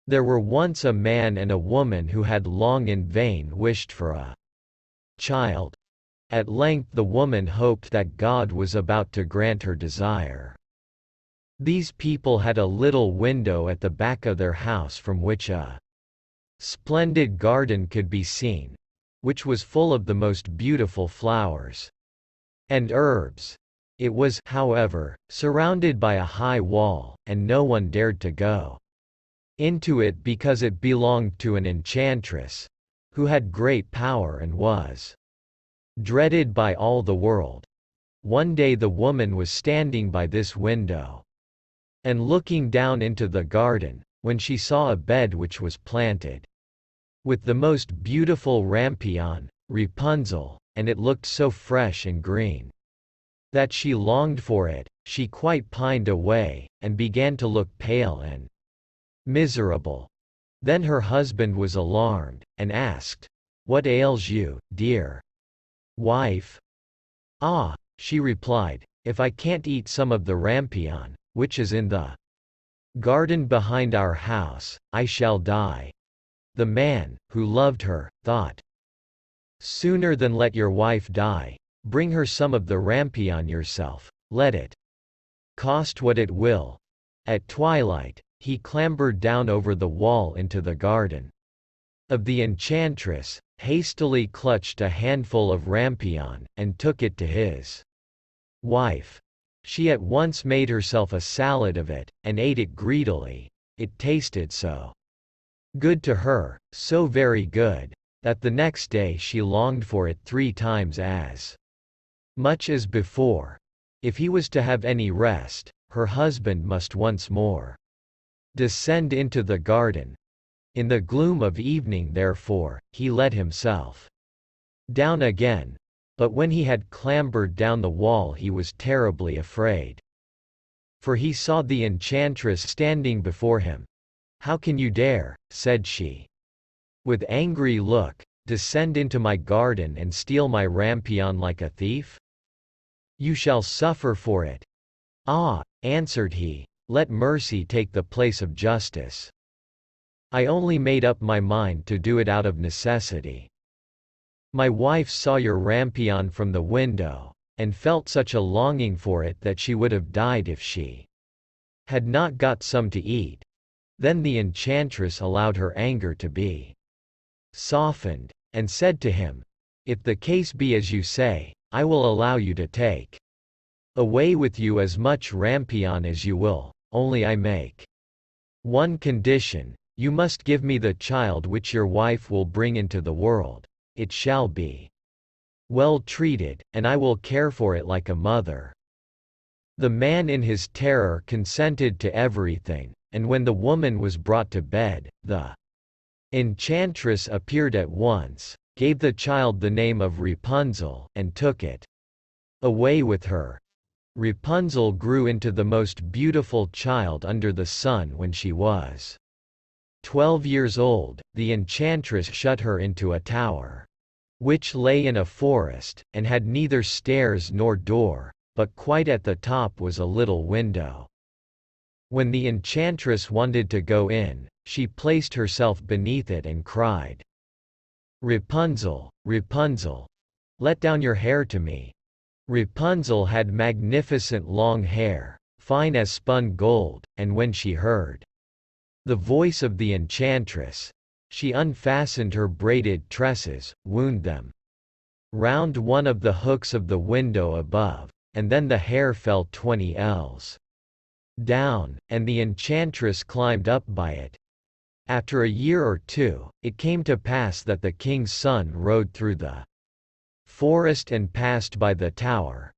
There were once a man and a woman who had long in vain wished for a child. At length the woman hoped that God was about to grant her desire. These people had a little window at the back of their house from which a splendid garden could be seen, which was full of the most beautiful flowers and herbs. It was, however, surrounded by a high wall, and no one dared to go into it because it belonged to an enchantress, who had great power and was dreaded by all the world. One day the woman was standing by this window and looking down into the garden, when she saw a bed which was planted with the most beautiful rampion, Rapunzel, and it looked so fresh and green that she longed for it. She quite pined away, and began to look pale and miserable. Then her husband was alarmed, and asked, "What ails you, dear wife?" "Ah," she replied, "if I can't eat some of the rampion, which is in the garden behind our house, I shall die." The man, who loved her, thought, "Sooner than let your wife die, bring her some of the rampion yourself, let it cost what it will." At twilight, he clambered down over the wall into the garden of the enchantress, hastily clutched a handful of rampion, and took it to his wife. She at once made herself a salad of it, and ate it greedily. It tasted so good to her, so very good, that the next day she longed for it 3 times as much as before. If he was to have any rest, her husband must once more descend into the garden. In the gloom of evening therefore, he let himself down again, but when he had clambered down the wall he was terribly afraid, for he saw the enchantress standing before him. "How can you dare," said she, with angry look, "descend into my garden and steal my rampion like a thief? You shall suffer for it." "Ah," answered he, "let mercy take the place of justice. I only made up my mind to do it out of necessity. My wife saw your rampion from the window, and felt such a longing for it that she would have died if she had not got some to eat." Then the enchantress allowed her anger to be softened, and said to him, "If the case be as you say, I will allow you to take away with you as much rampion as you will, only I make one condition: you must give me the child which your wife will bring into the world. It shall be well treated, and I will care for it like a mother." The man in his terror consented to everything, and when the woman was brought to bed, the enchantress appeared at once, gave the child the name of Rapunzel, and took it away with her. Rapunzel grew into the most beautiful child under the sun when she was 12 years old. The enchantress shut her into a tower, which lay in a forest, and had neither stairs nor door, but quite at the top was a little window. When the enchantress wanted to go in, she placed herself beneath it and cried, "Rapunzel, Rapunzel, let down your hair to me." Rapunzel had magnificent long hair, fine as spun gold, and when she heard the voice of the enchantress, she unfastened her braided tresses, wound them round one of the hooks of the window above, and then the hair fell 20 ells down, and the enchantress climbed up by it. After a year or 2, it came to pass that the king's son rode through the forest and passed by the tower.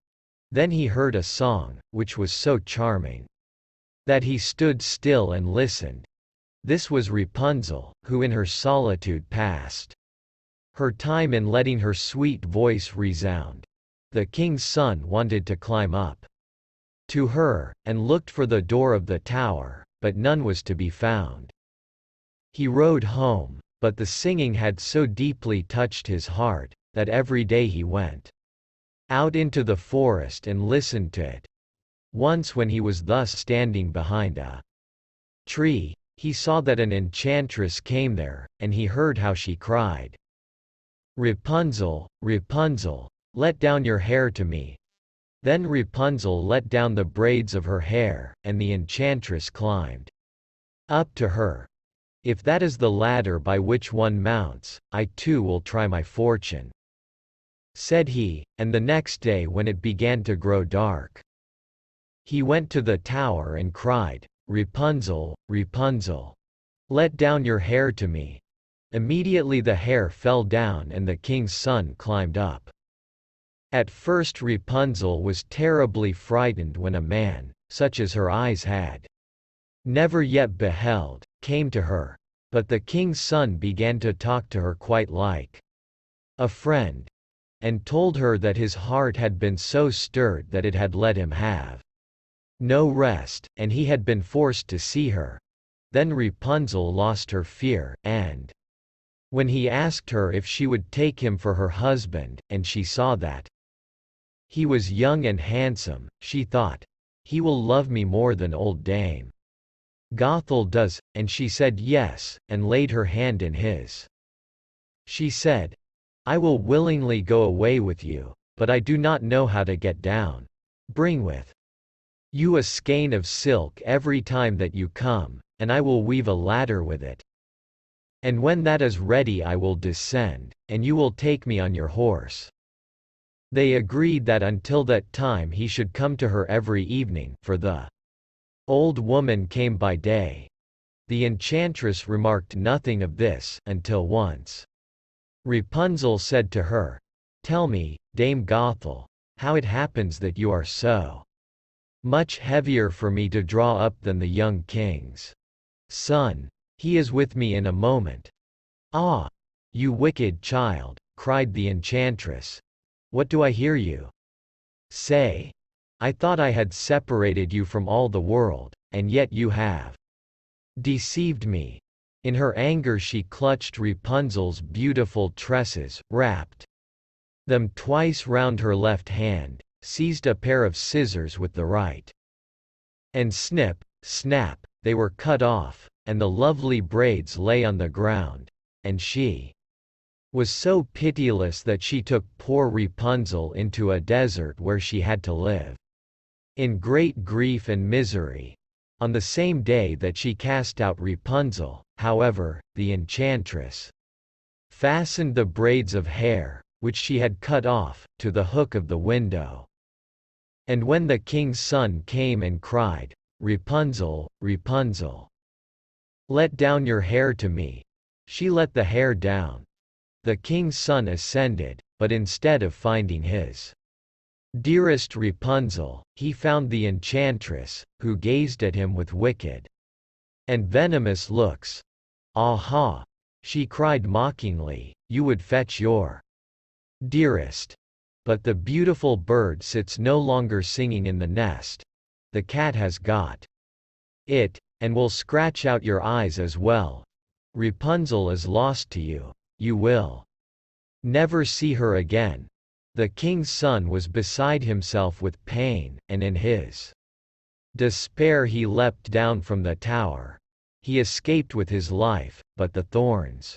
Then he heard a song, which was so charming that he stood still and listened. This was Rapunzel, who in her solitude passed her time in letting her sweet voice resound. The king's son wanted to climb up to her, and looked for the door of the tower, but none was to be found. He rode home, but the singing had so deeply touched his heart, that every day he went out into the forest and listened to it. Once when he was thus standing behind a tree, he saw that an enchantress came there, and he heard how she cried, "Rapunzel, Rapunzel, let down your hair to me." Then Rapunzel let down the braids of her hair, and the enchantress climbed up to her. "If that is the ladder by which one mounts, I too will try my fortune," said he, and the next day when it began to grow dark, he went to the tower and cried, "Rapunzel, Rapunzel, let down your hair to me." Immediately the hair fell down and the king's son climbed up. At first Rapunzel was terribly frightened when a man, such as her eyes had never yet beheld, came to her. But the king's son began to talk to her quite like a friend, and told her that his heart had been so stirred that it had let him have no rest, and he had been forced to see her. Then Rapunzel lost her fear, and when he asked her if she would take him for her husband, and she saw that he was young and handsome, she thought, "He will love me more than old Dame Gothel does," and she said yes, and laid her hand in his. She said, "I will willingly go away with you, but I do not know how to get down. Bring with you a skein of silk every time that you come, and I will weave a ladder with it. And when that is ready I will descend, and you will take me on your horse." They agreed that until that time he should come to her every evening, for the old woman came by day. The enchantress remarked nothing of this, until once Rapunzel said to her, "Tell me, Dame Gothel, how it happens that you are so much heavier for me to draw up than the young king's son. He is with me in a moment." "Ah, you wicked child," cried the enchantress. "What do I hear you say? I thought I had separated you from all the world, and yet you have deceived me." In her anger she clutched Rapunzel's beautiful tresses, wrapped them twice round her left hand, seized a pair of scissors with the right, and snip, snap, they were cut off, and the lovely braids lay on the ground, and she was so pitiless that she took poor Rapunzel into a desert where she had to live in great grief and misery. On the same day that she cast out Rapunzel, however, the enchantress fastened the braids of hair, which she had cut off, to the hook of the window. And when the king's son came and cried, "Rapunzel, Rapunzel, let down your hair to me," she let the hair down. The king's son ascended, but instead of finding his dearest Rapunzel, he found the enchantress, who gazed at him with wicked and venomous looks. "Aha!" she cried mockingly, "you would fetch your dearest. But the beautiful bird sits no longer singing in the nest. The cat has got it, and will scratch out your eyes as well. Rapunzel is lost to you. You will never see her again." The king's son was beside himself with pain, and in his despair he leapt down from the tower. He escaped with his life, but the thorns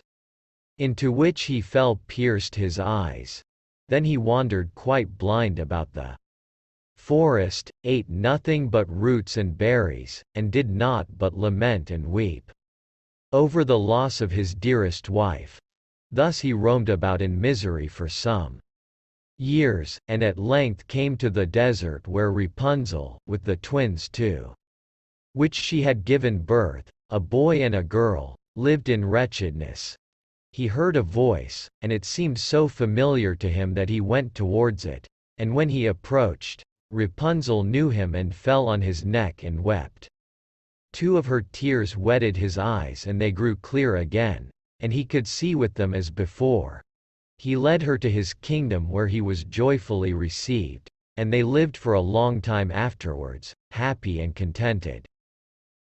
into which he fell pierced his eyes. Then he wandered quite blind about the forest, ate nothing but roots and berries, and did naught but lament and weep over the loss of his dearest wife. Thus he roamed about in misery for some years, and at length came to the desert where Rapunzel, with the twins to which she had given birth, a boy and a girl, lived in wretchedness. He heard a voice, and it seemed so familiar to him that he went towards it, and when he approached, Rapunzel knew him and fell on his neck and wept. Two of her tears wetted his eyes and they grew clear again, and he could see with them as before. He led her to his kingdom where he was joyfully received, and they lived for a long time afterwards, happy and contented.